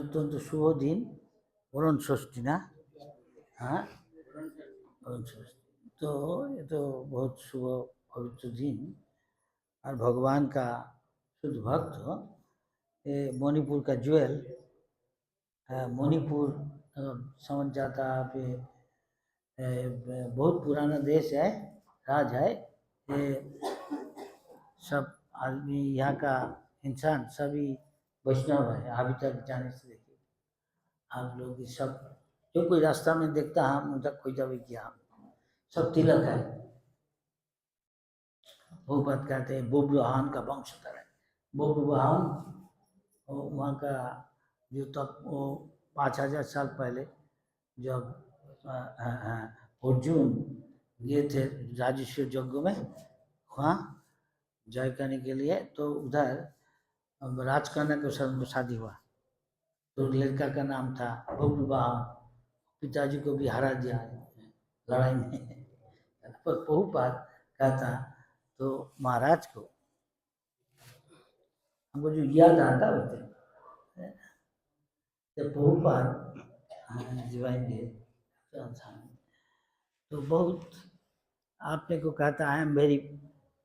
অত্যন্ত শুভ দিন, বরণ ষষ্ঠী ना। हाँ, बरण षष्ठी तो ये तो बहुत शुभ पवित्र दिन और भगवान का शुद्ध भक्त हो। ये मणिपुर का ज्वेल, मणिपुर समझ जाता आप, बहुत पुराना देश है, राज है। ये सब आदमी यहाँ का इंसान सभी वैष्णव है। अभी तक जाने से देखिए आप लोग सब जो कोई रास्ता में देखता हम उधर कोई जब किया सब तिलक है। भूपत कहते हैं बुब्रुहान का वंशधर है। बुब्रुहान वहाँ का जो तब वो 5000 साल पहले जब अर्जुन गए थे राजेश्वर यज्ञ में वहाँ जय करने के लिए, तो उधर राजकन्या के साथ शादी हुआ। तो लड़का का नाम था बब्रुवाहन। पिताजी को भी हरा दिया लड़ाई में। पर प्रभुपाद कहता तो महाराज को हमको जो याद आता होते जब प्रभुपाद जीवाएंगे तो बहुत आपने को कहता I am very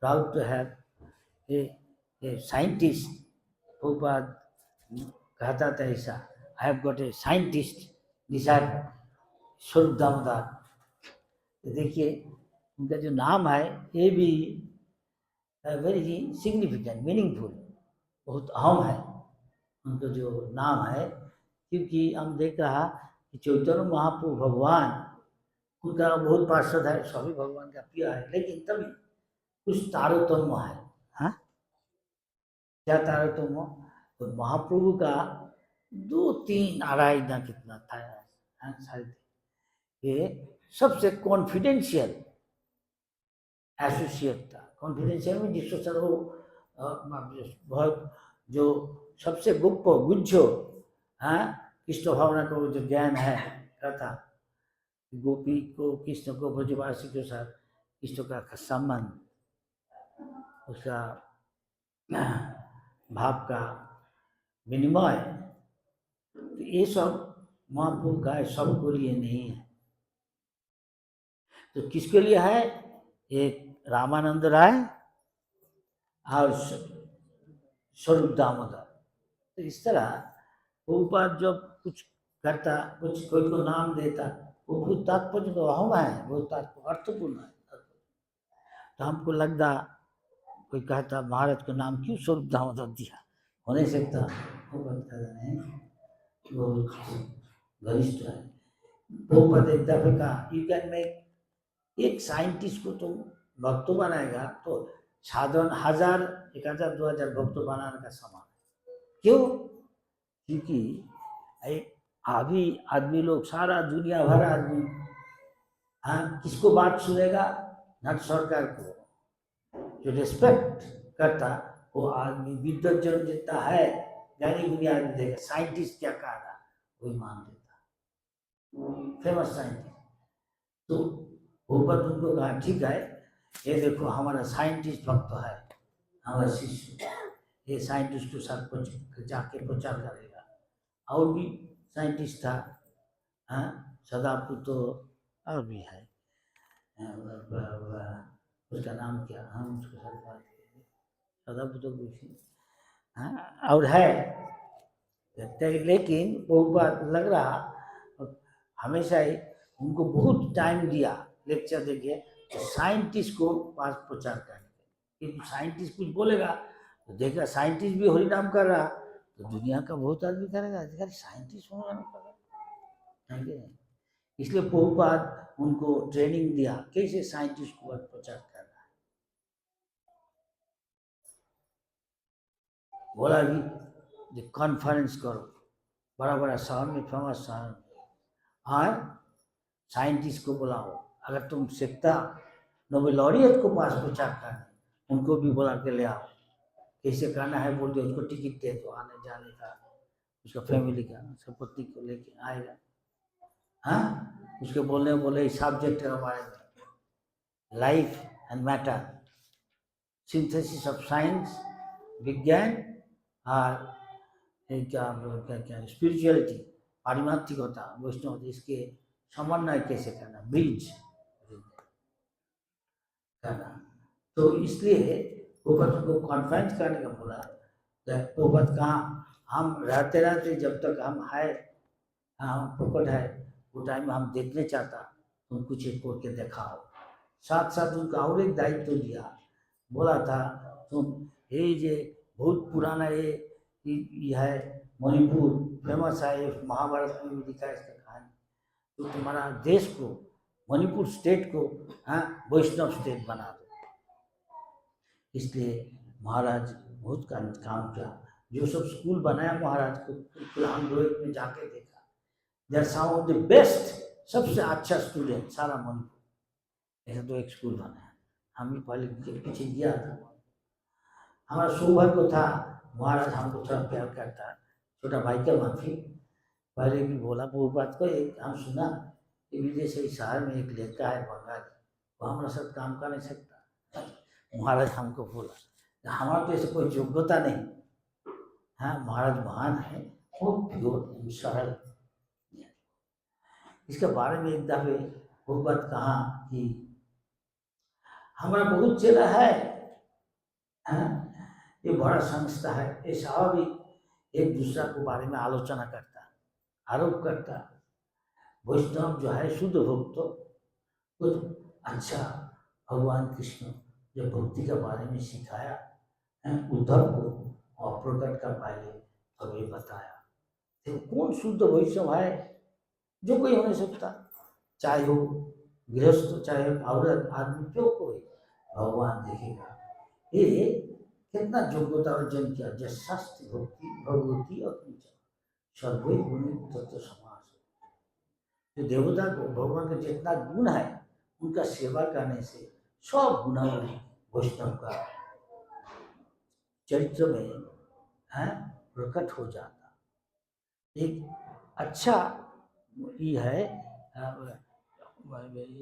proud to have a scientist. Prabhupada कहता था ऐसा, I have got a scientist disciple Swarup Damodar. देखिए उनका जो नाम है ये भी वेरी सिग्निफिकेंट मीनिंगफुल, बहुत अहम है उनका जो नाम है। क्योंकि हम देख रहा कि चैतन्य महाप्रभु भगवान उनका बहुत पार्षद है, सभी भगवान का प्रिय है, लेकिन तभी कुछ तारतम्य है। हाँ, क्या तारतम्य? तो महाप्रभु का 2-3 आराधना कितना था शायद ये सबसे कॉन्फिडेंशियल एसोसिएट था। कॉन्फिडेंशियल में जिसको सर वो बहुत जो सबसे गुप्त गुज्ज कृष्ण भावना का जो ज्ञान है कथा, गोपी को कृष्ण को ब्रजवासी के साथ कृष्ण का संबंध, उसका भाव का विनिमय, तो ये सब महाप्रभु का सबको लिए नहीं है। तो किसके लिए है? एक रामानंद राय और स्वरूप दामोदर। तो इस तरह प्रभुपाद जब कुछ करता, कुछ कोई को नाम देता, वो बहुत तात्पर्य तो हम है, बहुत तात्पर्य अर्थपूर्ण है। तो हमको लगता कोई कहता महाराज का नाम क्यों स्वरूप दामोदर दिया, हो नहीं सकता। वो घनिष्ठ है। प्रभुपाद एक दफे का यू कैन मेक, एक साइंटिस्ट को तुम भक्त बनाएगा तो साधारण 1000, 1000, 2000 भक्त बनाने का समान। क्यों? क्योंकि अभी आदमी लोग सारा दुनिया भर आदमी किसको बात सुनेगा? नट सरकार को। जो रिस्पेक्ट करता वो आदमी विद्वत जन जितना है, ज्ञानी गुनी आदमी देगा साइंटिस्ट क्या कह रहा वही मान लेता, फेमस साइंटिस्ट। तो ऊपर उनको कहा ठीक है, ये देखो हमारा साइंटिस्ट भक्त है, हमारा शिष्य, ये साइंटिस्ट के साथ कुछ जाके प्रचार करेगा। और भी साइंटिस्ट था, सदापुतो और भी है, उसका नाम क्या, हम उसके साथ बात करेंगे, सदापुतो कुछ और है। लेकिन वो बात लग रहा हमेशा ही उनको बहुत टाइम दिया लेक्चर देके तो साइंटिस्ट को पास प्रचार करने, क्योंकि साइंटिस्ट कुछ बोलेगा तो देखा साइंटिस्ट भी हरि नाम कर रहा तो दुनिया का बहुत आदमी करेगा, साइंटिस्ट होना नहीं पड़ेगा। इसलिए प्रभुपाद उनको ट्रेनिंग दिया कैसे साइंटिस्ट को प्रचार करना है। बोला भी कॉन्फ्रेंस करो बड़ा बड़ा शहर में, फेमस शहर में, और साइंटिस्ट को बुलाओ। अगर तुम सीखता नोबेल लॉरियट को पास प्रचार करना, उनको भी बुला के ले आओ, कैसे करना है बोल दो, उसको टिकट दे दो आने जाने का, उसका फैमिली का, उसका पत्नी को लेके आएगा। हाँ, उसके बोले सब्जेक्ट है हमारे में life and matter, synthesis of science, विज्ञान और क्या क्या स्पिरिचुअलिटी, पारिमार्थिकता, वैष्णव, इसके समन्वय कैसे करना, ब्रिज करना। तो इसलिए पोपट को कॉन्फ्रेंस करने का बोला। पोपट कहाँ, हम रहते रहते जब तक हम है, हाँ पोपट है, वो टाइम हम देखने चाहता, तुम कुछ एक करके दिखाओ। साथ साथ उनका और एक दायित्व दिया, बोला था तुम ये जे बहुत पुराना ये है मणिपुर, फेमस है, ये महाभारत में भी लिखा है इसका कहानी। तो तुम्हारा देश को, मणिपुर स्टेट को, हाँ वैष्णव स्टेट बना दो। इसलिए महाराज बहुत काम किया। जो सब स्कूल बनाया महाराज को, हम लोग में जाके देखा, they are some of the best, सबसे अच्छा स्टूडेंट सारा मणिपुर। ऐसा तो एक स्कूल बनाया, हम भी पहले पीछे गया था। हमारा सौभाग्य था, महाराज हमको थोड़ा प्यार करता, छोटा भाई के माफी पहले भी बोला वो बात को। एक हम सुना कि विदेशी शहर में एक लड़का है बंगाली, वो हमारे साथ काम कर नहीं सकता। महाराज हमको बोला हमारा तो ऐसे कोई योग्यता नहीं। हाँ महाराज महान है, वो प्योर सरल। इसके बारे में एक दफे वो बात कहा कि हमारा बहुत चेला है, ये बड़ा संस्था है, ये स्वाभाविक एक दूसरा के बारे में आलोचना करता, आरोप करता। वैष्णव जो है शुद्ध भक्त, तो अच्छा भगवान कृष्ण जो भक्ति के बारे में सिखाया उद्धव को, और प्रकट का पहले हमें बताया। तो कौन शुद्ध वैष्णव है, जो कोई हो नहीं सकता, चाहे हो गृहस्थ, चाहे औरत, आदमी, जो कोई, भगवान देखेगा ये कितना योग्यता अर्जन किया। जस शास्त्र भक्ति भगवती अपनी सर्वे गुणी तत्व समास। जो देवता को भगवान का जितना गुण है, उनका सेवा करने से सब गुणावली वैष्णव का चरित्र में है प्रकट हो जाता। एक अच्छा ये है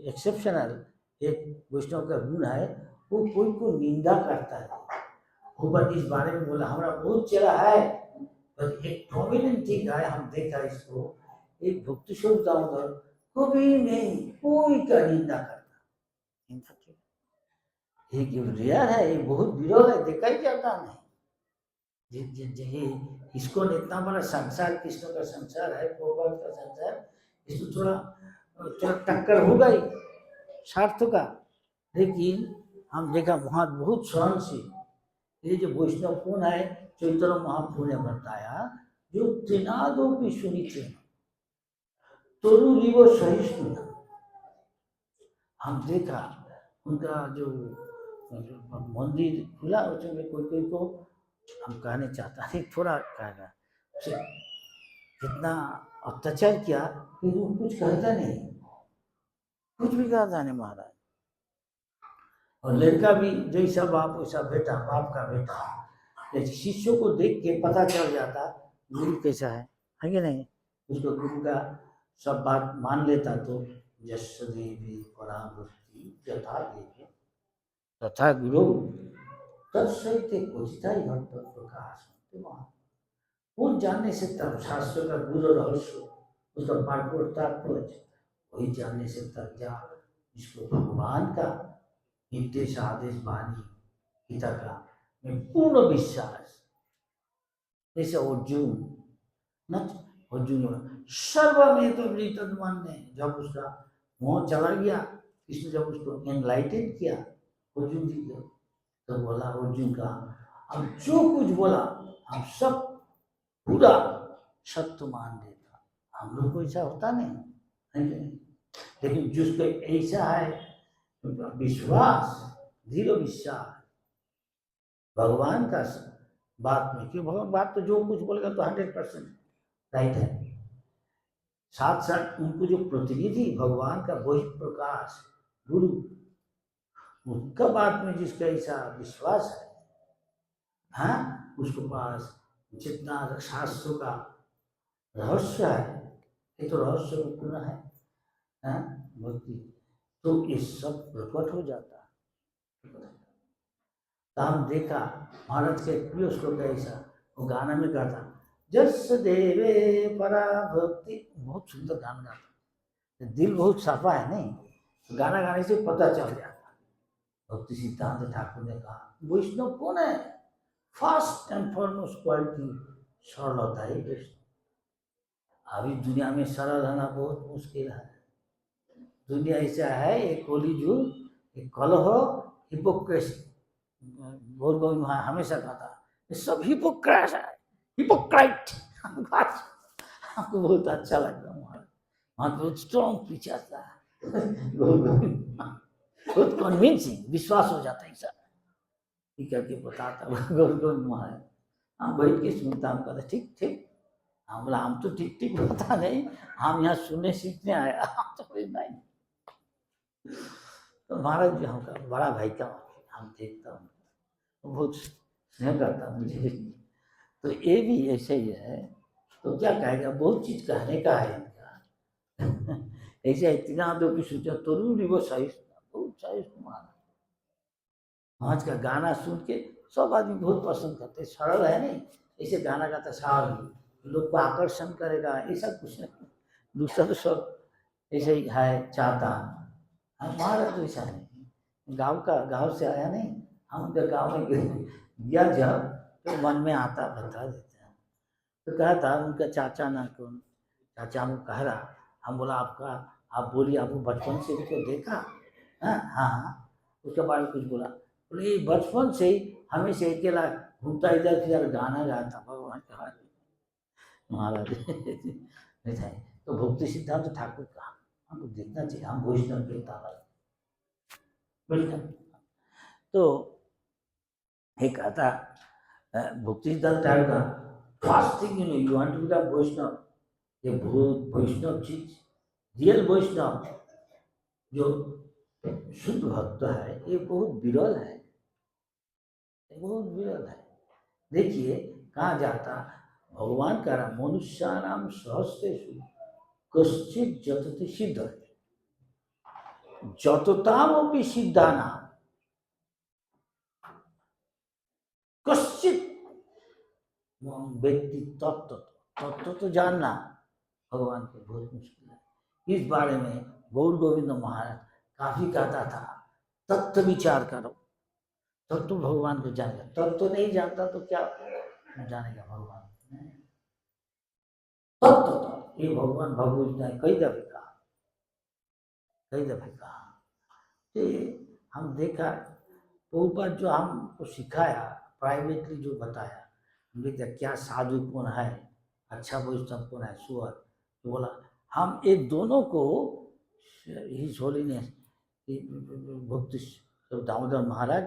एक्सेप्शनल एक वैष्णव का गुण है, वो कोई को निंदा करता है। ऊपर इस बारे में बोला हमारा बहुत चेहरा है, पर एक प्रोमिनेंट थिंग है, हम देखा इसको, एक भक्ति स्वरूप दामोदर कभी नहीं कोई का निंदा करता। ये रेयर है, ये बहुत विरल है, देखा ही जाता नहीं। इसको इतना बड़ा संसार, कृष्ण का संसार है, प्रभुपाद का संसार, इसको थोड़ा थोड़ा टक्कर होगा ही स्वार्थ का। लेकिन हम देखा वहाँ बहुत सहनशील, ये जो वैष्णव कौन है, चैतन्य महाप्रभु ने बताया, जो त्रिनादों की सुनी थे तरुरीव सहिष्णु। हम देखा उनका जो मंदिर खुला, उसमें कोई कोई को हम कहने चाहता है, थोड़ा कहना कितना अत्याचार किया, फिर वो कुछ कहता नहीं, कुछ भी कहता नहीं महाराज। और लड़का भी जैसा बाप वैसा बेटा, बाप का बेटा। शिष्यों को देख के पता चल जाता गुरु कैसा है कि नहीं। उसको गुरु का सब बात मान लेता। तो यश देवी पराभक्ति यथा देवी तथा गुरु तत्सहित क्वचिता ही भक्त प्रकाश। कौन जानने सकता शास्त्र का गुरु रहस्य, उसका पाठ्य तात्पर्य, वही जानने सकता क्या इसको भगवान का निर्देश आदेश वाणी गीता का में पूर्ण विश्वास। जैसे अर्जुन न, अर्जुन सर्वमेव तद मान्य, जब उसका मोह चला गया, कृष्ण जब उसको एनलाइटन किया अर्जुन जी को, तो बोला अर्जुन का हम जो कुछ बोला हम सब पूरा सत्य मान लेता। हम लोग को ऐसा होता नहीं, लेकिन जिसको ऐसा है विश्वास, दृढ़ विश्वास भगवान का बात में, क्यों भगवान बात तो जो कुछ बोलेगा तो 100% राइट है। साथ साथ उनको जो प्रतिनिधि भगवान का वही प्रकाश गुरु, उनका बात में जिसका ऐसा विश्वास है, हाँ उसके पास जितना शास्त्रों का रहस्य है, ये तो रहस्य पूर्ण है, हाँ भक्ति, तो ये सब प्रकट हो जाता। तो हम देखा महाराज के प्रिय श्लोक ऐसा, वो गाना में गाता जस देवे परा भक्ति। बहुत सुंदर गाना गाता, दिल बहुत साफा है नहीं, गाना गाने से पता चल जाता। भक्ति सिद्धांत ठाकुर ने कहा वैष्णव कौन है, फर्स्ट एंड फॉरमोस्ट क्वालिटी सरलता ही वैष्णव। अभी दुनिया में सरल रहना बहुत मुश्किल है। दुनिया ऐसा है, एक कोलीजुग, एक कलह, हिपोक्रेसी। गौर गोविंद वहाँ हमेशा कहता ये सब हिपोक्रेट है, हिपोक्राइट। हमको बहुत अच्छा लगता है वहाँ बहुत स्ट्रॉन्ग पिक्चर था। गौर गोविंद बहुत कन्विंसिंग, विश्वास हो जाता है सर ठीक करके बताता। गौर गोविंद वहाँ हम बैठ के सुनता, हम कहते ठीक ठीक। हम बोला हम तो ठीक ठीक पता नहीं, हम यहाँ सुनने सीखने आए, हम तो नहीं। तो महाराज जी हमका बड़ा भाई का हम देखता हूँ, बहुत स्नेह करता मुझे। तो ये भी ऐसे ही है, तो क्या कहेगा, बहुत चीज कहने का है इनका। ऐसे इतना दो की सोचा तरुण वो सही, बहुत सही महाराज। आज का गाना सुन के सब आदमी बहुत पसंद करते, सरल है नहीं, ऐसे गाना गाता सरल, लोग को आकर्षण करेगा ऐसा कुछ नहीं। दूसरा तो सब ऐसे ही है चाहता। हमारा तो ऐसा नहीं, गांव से आया नहीं, हम जब गाँव में गया जब तो मन में आता बता देते हैं। तो कहा था उनका चाचा ना कौन, चाचा हमको कह रहा, हम बोला आपका, आप बोलिए आपको बचपन से उसको देखा। हाँ हाँ, उसके बारे में कुछ बोला, बोले बचपन से ही हमें से अकेला घूमता इधर फिर गाना गाता भगवान का महाराज। नहीं तो भक्ति सिद्धांत ठाकुर का हमको देखना चाहिए, हम वैष्णव के ताला तो एक आता भक्ति सिद्धांत ठाकुर का first thing you want to become Vaishnav, ये बहुत वैष्णव चीज, रियल वैष्णव जो शुद्ध भक्त है ये बहुत विरल है, बहुत विरल है। देखिए कहाँ जाता भगवान का नाम, मनुष्यानाम सहस्रेषु कश्चित जतति सिद्ध, जततामपि सिद्धानाम कश्चित व्यक्ति तत्व तो जानना भगवान के बहुत मुश्किल है। इस बारे में गौर गोविंद महाराज काफी कहता था, तत्व विचार करो तब तो भगवान को जानेगा, तब तो नहीं जानता तो क्या जानेगा भगवान। तब तो ये भगवान भगवत ने कई दफे कहा। तो हम देखा ऊपर जो हमको सिखाया, प्राइवेटली जो बताया, हमने देखा क्या साधु कौन है, अच्छा वैष्णव कौन है, सुअर। तो बोला हम एक दोनों को हिज होलीनेस भक्ति दामोदर महाराज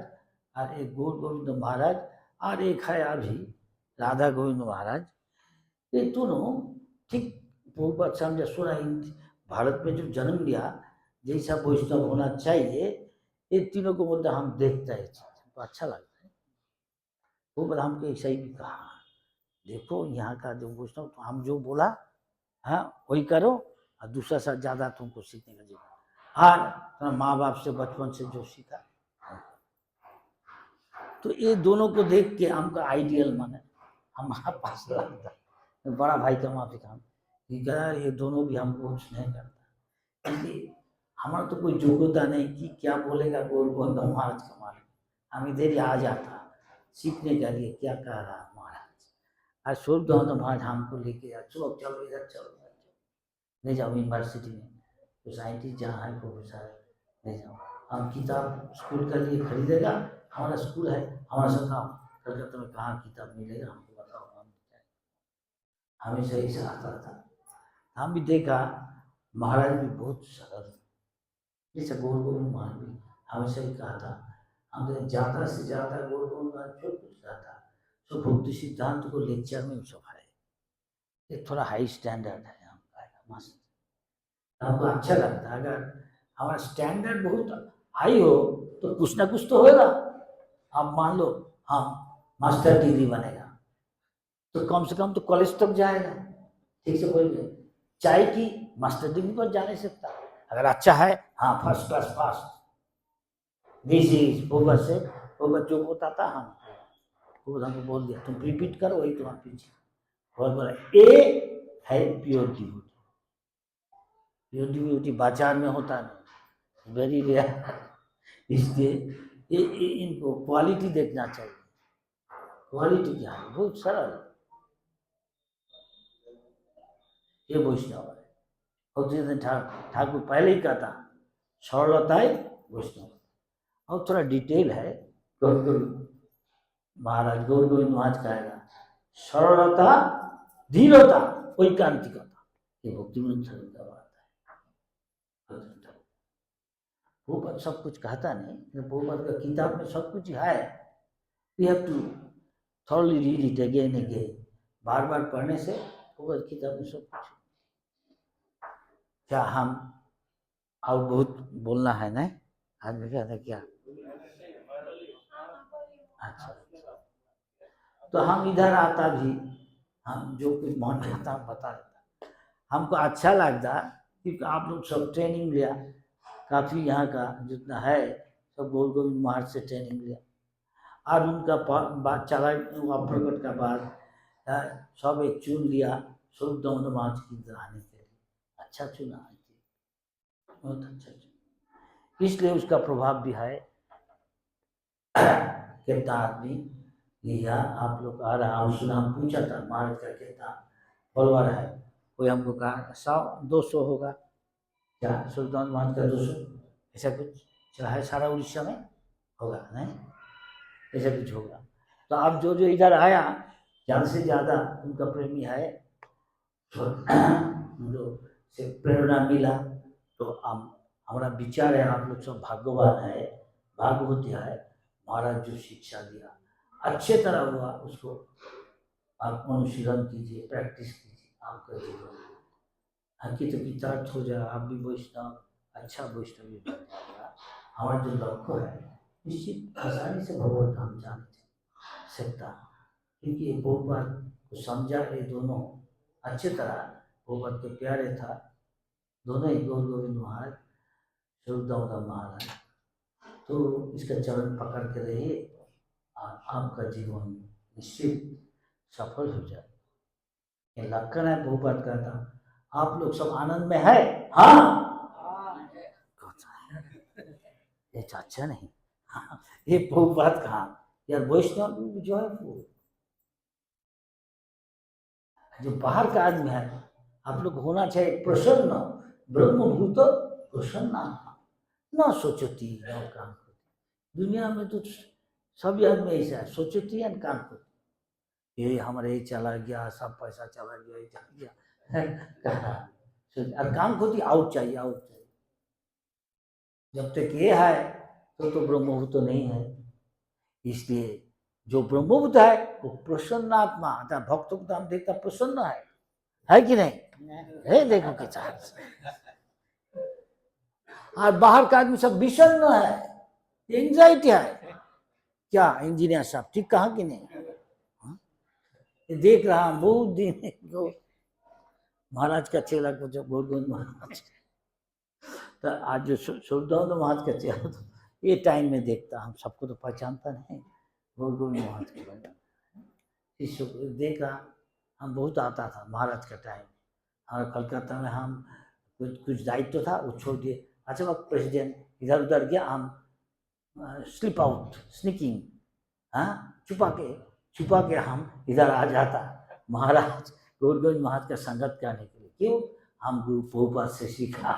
और एक गौर गोविंद महाराज और एक है अभी राधा गोविंद महाराज, ये दोनों ठीक बहुत समझा सुना। भारत में जो जन्म लिया जैसा वैष्णव होना चाहिए, ये तीनों को बोलते हम देखते हैं, तो अच्छा लगता है। वो बोला हमको ऐसा ही भी कहा, देखो यहाँ का जो वैष्णव तो हम जो बोला हाँ वही करो, और दूसरा सा ज़्यादा तुमको सीखने का जीवन, हाँ माँ बाप से बचपन से जो सीखा। तो ये दोनों को देख के हमका आइडियल माने हमारा पास लगता है। बड़ा भाई का माफी काम ये दोनों भी हमको स्नेह करता, क्योंकि हमारा तो कोई योग्यता नहीं कि क्या बोलेगा गौर गोविंद महाराज का मालिक, हम इधर ही आ जाता सीखने के लिए क्या कह रहा महाराज। आज स्वरूप दामोदर महाराज हमको लेके चलो चलो इधर चलो ले जाओ यूनिवर्सिटी में, तो साइंटिस्ट जहाँ है प्रोफेसर ले जाओ, हम किताब स्कूल के लिए खरीदेगा, हमारा स्कूल है, हमारा सरकार कलकत्ता में कहाँ किताब मिलेगा हमको बताओ, हम हमेशा ऐसा आता था। हम भी देखा महाराज भी बहुत सरल, जैसे गौर गोविंद महाराज भी हमेशा ही कहा था, हमने ज़्यादा से ज़्यादा गौर गोविंद महाराज जो कुछ कहा था तो भक्ति सिद्धांत को लेक्चर में सब है, ये थोड़ा हाई स्टैंडर्ड है हमका, मस्त हमको अच्छा लगता है। अगर हमारा स्टैंडर्ड बहुत हाई हो तो कुछ ना कुछ तो होगा। आप मान लो हाँ मास्टर डिग्री बनेगा तो कम से कम तो कॉलेज तक जाएगा, ठीक से बोल गए, चाय की मास्टर डिग्री पर जा नहीं सकता, अगर अच्छा है हाँ first class pass, this is ऊपर से वो बच्चों को बताता, हम वो हमको बोल दिया तुम रिपीट करो वही तुम्हारा पीछे, बहुत बड़ा ए है प्योर डिवोटी। प्योर डिवोटी बाजार में होता नहीं, वेरी रेयर। इसलिए इनको क्वालिटी देखना चाहिए। क्वालिटी क्या है? बहुत सरल, ये वैष्णव है। और जिस दिन ठाकुर पहले ही कहता सरलता है वैष्णव। और थोड़ा डिटेल है, महाराज गौर गोविंद महाराज कहेगा सरलता, धीरता, ऐकांतिकता, ये भक्तिवृंद का बात है। भोपाल सब कुछ कहता नहीं, भोपाल का किताब में सब कुछ है। You have to thoroughly read it again again, बार बार पढ़ने से भोपाल किताब में सब कुछ। क्या हम और बहुत बोलना है ना आज में? क्या था क्या? अच्छा, तो हम इधर आता भी, हम जो कुछ मन करता बता देता। हमको अच्छा लगता क्योंकि आप लोग सब ट्रेनिंग लिया, काफ़ी यहाँ का जितना है सब गौर गोविंद महाराज से ट्रेनिंग लिया। और उनका बात चला हुआ प्रकट का बाद सब एक चुन लिया स्वरूप दामोदर महाराज की तरह आने के लिए। अच्छा चुना है, बहुत अच्छा चुना, इसलिए उसका प्रभाव भी है। कितना आदमी लिया आप लोग आ रहा, हम सुना, हम पूछा था महाराज का कितना फॉलोअर है। कोई हमको कहा 100-200 होगा, क्या सुल्तान महाराज का 200 ऐसा कुछ चला है, सारा उड़ीसा में होगा नहीं, ऐसा कुछ होगा। तो अब जो जो इधर आया ज़्यादा से ज़्यादा उनका प्रेमी है, जो से प्रेरणा मिला। तो हम हमारा विचार है आप लोग सब भाग्यवान है, भागवती है, महाराज जो शिक्षा दिया अच्छे तरह हुआ, उसको आप अनुशीलन कीजिए, प्रैक्टिस कीजिए, आपका जीवन हकीकत अर्थ हो जाए, आप भी वैष्णव, अच्छा वैष्णव भी बन जाएगा। हमारा जो लक्ष्य है निश्चित आसानी से भगवत धाम जान सकता, क्योंकि भोपाल को समझा, ये दोनों अच्छे तरह भोपाल के प्यारे था, दोनों ही गौर गोविंद महाराज, स्वरूप दामोदर महाराज। तो इसका चरण पकड़ के रहिए और आपका जीवन निश्चित सफल हो जाए। ये लक्षण है भोपाल का था। आप लोग सब आनंद में है? हाँ, ये चाचा नहीं, हाँ, ये भोपाल कहा यार, वैष्णव जो है वो जो बाहर का आदमी है, आप लोग होना चाहिए प्रसन्न, ब्रह्मभूत प्रसन्न, न सोचती न काम करती। दुनिया में तो सभी आदमी ऐसा है, सोचती है काम करती, ये हमारे ये चला गया, सब पैसा चला गया, ये चला गया, और काम करती आउट चाहिए, आउट चाहिए। जब तक ये है तो ब्रह्मभूत तो नहीं है। इसलिए जो ब्रह्मभूत है वो प्रसन्न आत्मा, भक्तों को हम देखता प्रसन्न है कि नहीं? है, देखो कैसा है। और बाहर का आदमी सब विषन्न है, एंजाइटी है। क्या इंजीनियर साहब ठीक कहा कि नहीं? देख रहा हूं बहुत दिन जो महाराज का चेला को, जो गौर गोविंद महाराज, तो आज जो सुरदास महाराज का चेला, तो ये टाइम में देखता, हम सबको तो पहचानता नहीं, गौर गोविंद महाराज के बना शिष्य को देखा। हम बहुत आता था महाराज का टाइम, और कलकत्ता में हम कुछ दायित्व था वो छोड़ दिए। अच्छा वक्त प्रेसिडेंट इधर उधर गया, हम स्लिप आउट, स्निकिंग, हाँ, छुपा के हम इधर आ जाता महाराज गौर गोविंद महाराज का संगत करने के लिए। क्यों? हम गुरु प्रभुपाद से सीखा,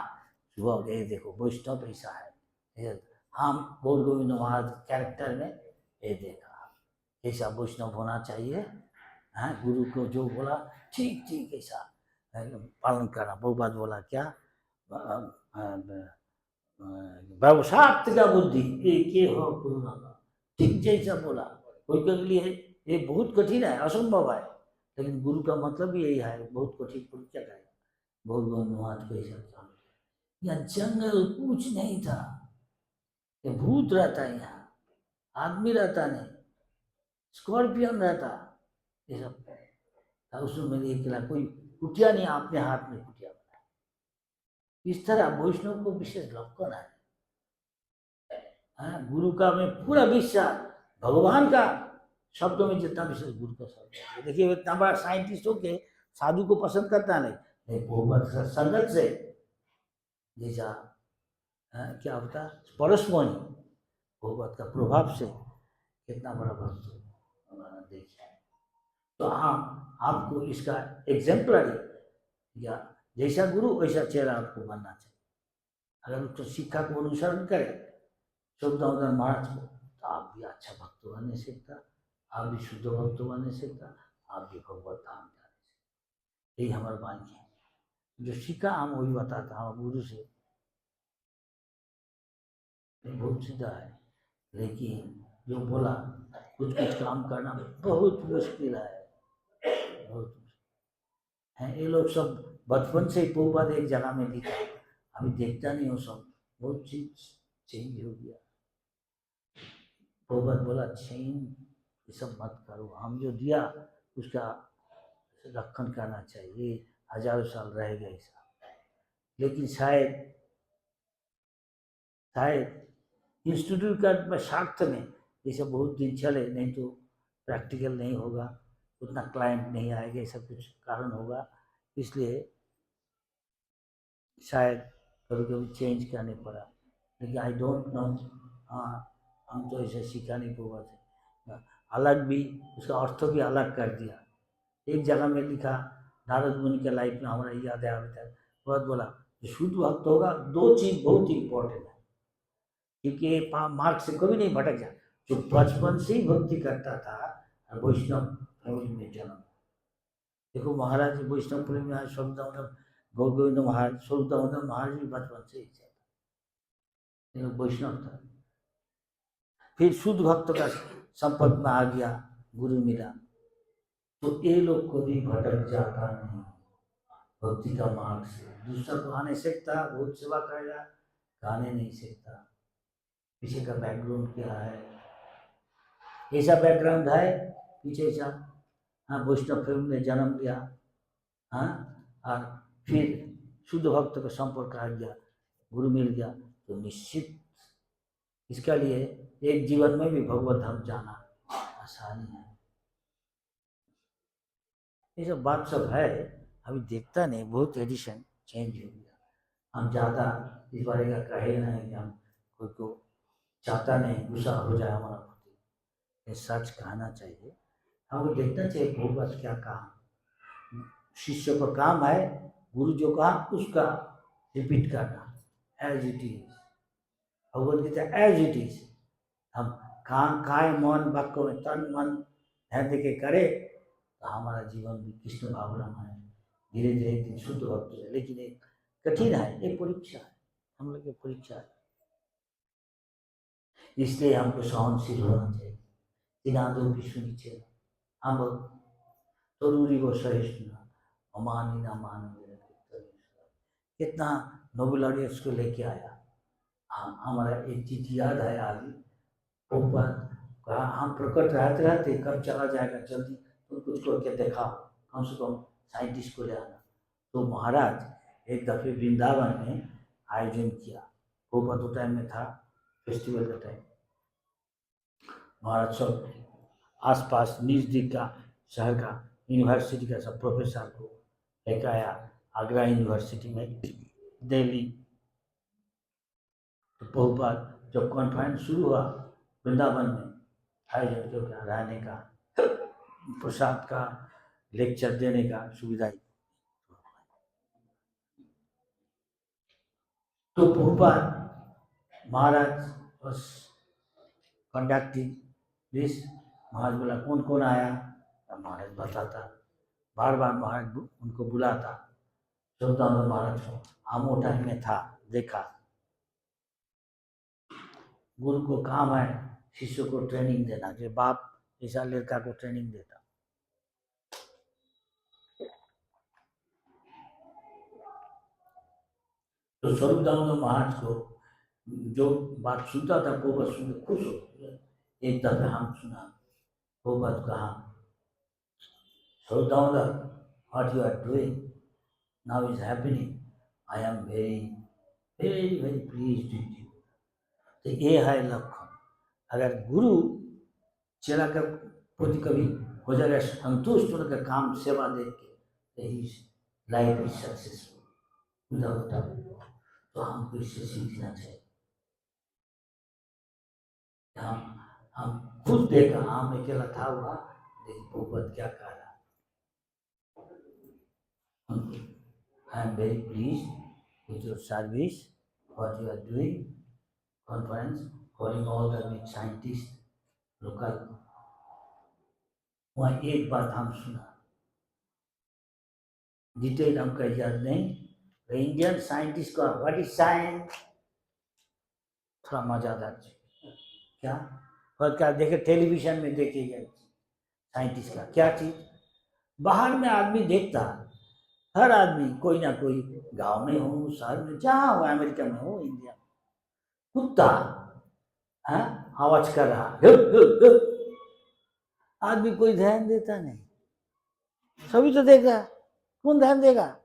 सुबह गए देखो वैष्णव ऐसा है, हम गौर गोविंद महाराज कैरेक्टर में ये देखा, ऐसा वैष्णव होना चाहिए। हाँ, गुरु को जो बोला ठीक ठीक ऐसा पालन करना। प्रभुपाद बोला क्या, व्यवसाय का बुद्धि एक हो गुरु नानक, ठीक जैसा बोला। कोई के लिए ये बहुत कठिन है, असंभव है, लेकिन गुरु का मतलब यही है, बहुत कठिन परीक्षा है। बहुत महाराज को ऐसा था, यहाँ जंगल कुछ नहीं था, ये भूत रहता है, यहाँ आदमी रहता नहीं, स्कॉर्पियन रहता, ये सब था। उसमें मेरी अकेला, कोई कुटिया नहीं, अपने हाथ में कुटिया बनाया। इस तरह वैष्णव को विशेष लक्षण है। हाँ, गुरु का में पूरा विश्वास, भगवान का शब्दों में जितना विशेष गुरु का शब्द है। देखिए इतना बड़ा साइंटिस्ट हो के साधु को पसंद करता नहीं बहुत संगत से जैसा क्या होता परस्मणि भगवत का प्रभाव से कितना बड़ा भक्त हमारा देखिए। तो आपको इसका एग्जाम्पलरी या जैसा गुरु वैसा चेहरा आपको बनना चाहिए। अगर उसको शिक्षा को अनुसरण करे शुद्धावधान महाराज को तो आप भी अच्छा भक्त बनने सकता, आप भी शुद्ध भक्त बनने सकता, आप भी भगवत धाम जाने सकता। यही हमारा वाणी है। जो सीखा हम वही बताता हूँ गुरु से। बहुत सीधा है, लेकिन जो बोला कुछ कुछ काम करना बहुत मुश्किल है, बहुत है। ये लोग सब बचपन से ही पोपाद एक जगह में लिखा, अभी देखता नहीं हो सब, बहुत चीज चेंज हो गया। पोपाद बोला चेंज ये सब मत करो, हम जो दिया उसका रक्षण करना चाहिए, हजारों साल रहेगा ऐसा। लेकिन शायद इंस्टीट्यूट का स्वार्थ में ये सब बहुत दिन चले, नहीं तो प्रैक्टिकल नहीं होगा, उतना क्लाइंट नहीं आएगा, ऐसा कुछ कारण होगा, इसलिए शायद कभी कभी चेंज करने पड़ा। लेकिन आई डोंट नो, हाँ हम तो ऐसे सीखा नहीं पोपा थे। अलग भी उसका अर्थ भी अलग कर दिया। एक जगह में लिखा नारद मुनि के लाइफ में हमारा याद है अभी तक, बहुत बोला जो शुद्ध भक्त होगा दो चीज बहुत इंपॉर्टेंट है, क्योंकि मार्ग से कभी नहीं भटक जाए। जो बचपन से ही भक्ति करता था और वैष्णव फैमिली में जन्म, देखो महाराज वैष्णव फैमिली में स्वरूप दामोदर गौर गोविंद महाराज, स्वरूप दामोदर महाराज भी बचपन से ही चलता, वैष्णव था। फिर शुद्ध भक्त का संपर्क में आ गया, गुरु मिला, तो ये लोग को भी भटक जाता नहीं भक्ति का मार्ग से। दूसरा तो आने सकता, बहुत सेवा करेगा, गाने नहीं सकता, पीछे का बैकग्राउंड क्या है, ऐसा बैकग्राउंड है पीछे से। हाँ वैष्णव फैमिली में जन्म लिया, हाँ और फिर शुद्ध भक्त का संपर्क आ गया, गुरु मिल गया, तो निश्चित इसके लिए एक जीवन में भी भगवत धाम जाना आसानी है। ये सब बात सब है, अभी देखता नहीं, बहुत एडिशन चेंज हो गया। हम ज़्यादा इस बारे का कहे नहीं, हम कोई को चाहता नहीं गुस्सा हो जाए हमारा प्रति, ये सच कहना चाहिए, हमको देखना चाहिए भगवत क्या कहा। शिष्य का काम है गुरु जो कहा उसका रिपीट करना as it is, Bhagavad Gita as it is. हम कान काय मन वाक्य में तन मन ध्यान देके करे तो हमारा जीवन भी कृष्ण भावना है, धीरे धीरे एक दिन शुद्ध भक्त है। लेकिन एक कठिन है, एक परीक्षा है, हम लोग की परीक्षा है, इसलिए हमको सहनशील होना चाहिए। दिनादो विष्णु नीचे हम जरूरी वो सहिष्णु अमानी ना मान, कितना नोबेल ऑडियंस को लेके आया। हाँ हमारा एक चीज याद है आज, ऊपर कहा हम प्रकट रहते रहते कब चला जाएगा, जल्दी तुम कुछ करके दिखाओ, कम से कम साइंटिस्ट को ले आना। तो महाराज एक दफे वृंदावन में आयोजन किया, ऊपर तो टाइम में था फेस्टिवल का टाइम, महाराज सब आसपास नज़दीक का शहर का यूनिवर्सिटी का सब प्रोफेसर को लेकर आया, आगरा यूनिवर्सिटी में, दिल्ली। तो बहुबार जब कॉन्फ्रेंस शुरू हुआ वृंदावन में, आयोजन जो क्या रहने का, प्रसाद का, लेक्चर देने का सुविधा। तो बहुबार महाराज बस कंडक्टिंग दिस, महाराज बोला कौन कौन आया, महाराज बताता, बार बार महाराज उनको बुलाता। चौदह महाराज को हम वो टाइम में था, देखा गुरु को काम है शिष्य को ट्रेनिंग देना, कि बाप ऐसा लड़का को ट्रेनिंग देता। तो स्वरूप दामोदर महाराज को जो बात सुनता था वो बात सुन खुश हो। एक दफे हम सुना वो बात कहा, Swarup Damodar what you are doing now is happening, I am very very very pleased with you. तो ये है लक्षण, अगर गुरु चेला का खुद कभी हो जाएगा संतुष्ट उनका काम सेवा देख के, ही life is successful without doubt. तो हमको इससे सीखना चाहिए। हम खुद देखा, हम अकेला था हुआ, लेकिन भगवत क्या कह रहा। I am very please with your service, what you are doing, conference calling all the big scientist local. वहाँ एक बात हम सुना, डिटेल हमको याद नहीं, इंडियन साइंटिस्ट का व्हाट इज साइंस, थोड़ा मजादार चीज क्या, और क्या देखे टेलीविजन में देखे जाए साइंटिस्ट का क्या चीज। बाहर में आदमी देखता, हर आदमी कोई ना कोई, गांव में हो, शहर में, जहाँ हो, अमेरिका में हो, इंडिया में, कुत्ता है आवाज कर रहा, आदमी कोई ध्यान देता नहीं, सभी तो देख रहा, कौन ध्यान देगा।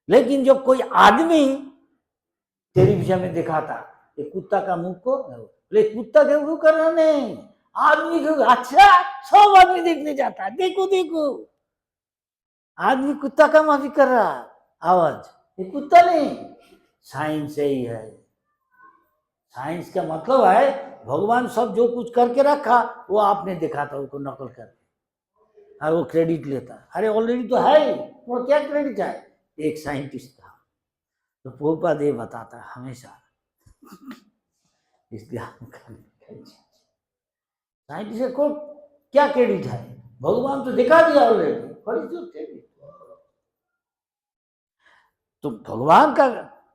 लेकिन जो कोई आदमी टेलीविजन में दिखाता, ये कुत्ता का मुंह को, बोले कुत्ता के मुंह कर रहा नहीं, आदमी को, अच्छा सब आदमी देखने जाता, देखो देखो आदमी कुत्ता का माफी कर रहा आवाज, ये कुत्ता नहीं, साइंस यही है। साइंस का मतलब है भगवान सब जो कुछ करके रखा वो आपने देखा था, उसको नकल कर और वो क्रेडिट लेता, अरे ऑलरेडी तो है, वो क्या क्रेडिट है, एक साइंटिस्ट था। तो प्रभुपाद ये बताता हमेशा, इसलिए साइंटिस्ट को क्या क्रेडिट है, भगवान तो दिखा दिया ऑलरेडी, क्रेडिट। तुम भगवान का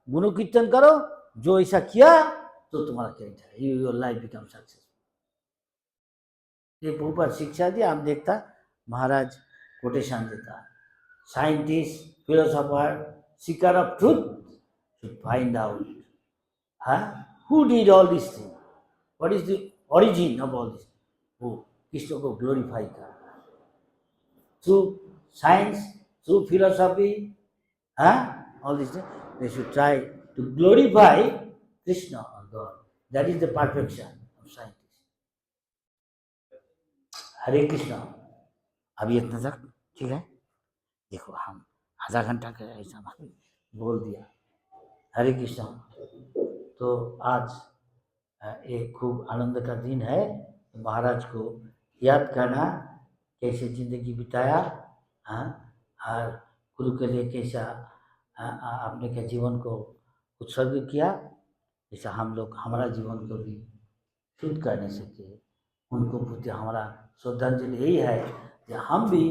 गुण कीर्तन करो, जो ऐसा किया तो तुम्हारा क्रेडिट है, योर लाइफ बिकम सक्सेसफुल। ये प्रभुपाद शिक्षा दिया, हम देखता महाराज कोटेशन देता, scientist philosopher Sikar of truth should find out who did all these things, what is the origin of all this, वो कृष्ण को ग्लोरीफाई कर through science, through philosophy, all these things they should try to glorify Krishna or God. That is the perfection of scientists. हरे कृष्णा। अभी इतना तक ठीक है, देखो हम आधा घंटा का ऐसा बोल दिया, हरे कृष्णा। तो आज एक खूब आनंद का दिन है, महाराज को याद करना, कैसे जिंदगी बिताया, और गुरु के लिए कैसा अपने के जीवन को उत्सर्ग किया, ऐसा हम लोग हमारा जीवन को भी शुद्ध करने सके। उनको प्रति हमारा श्रद्धांजलि यही है कि हम भी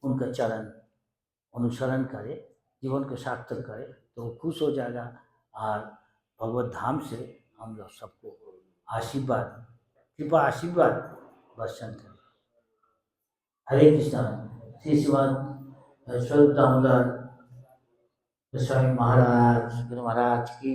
उनका चरण अनुसरण करें, जीवन को सार्थक करें, तो वो खुश हो जाएगा और भगवत धाम से हम लोग सबको आशीर्वाद, कृपा आशीर्वाद वर्षण करें। हरे कृष्णा। श्री श्रीमद स्वरूप दामोदर स्वामी महाराज, गुरु महाराज की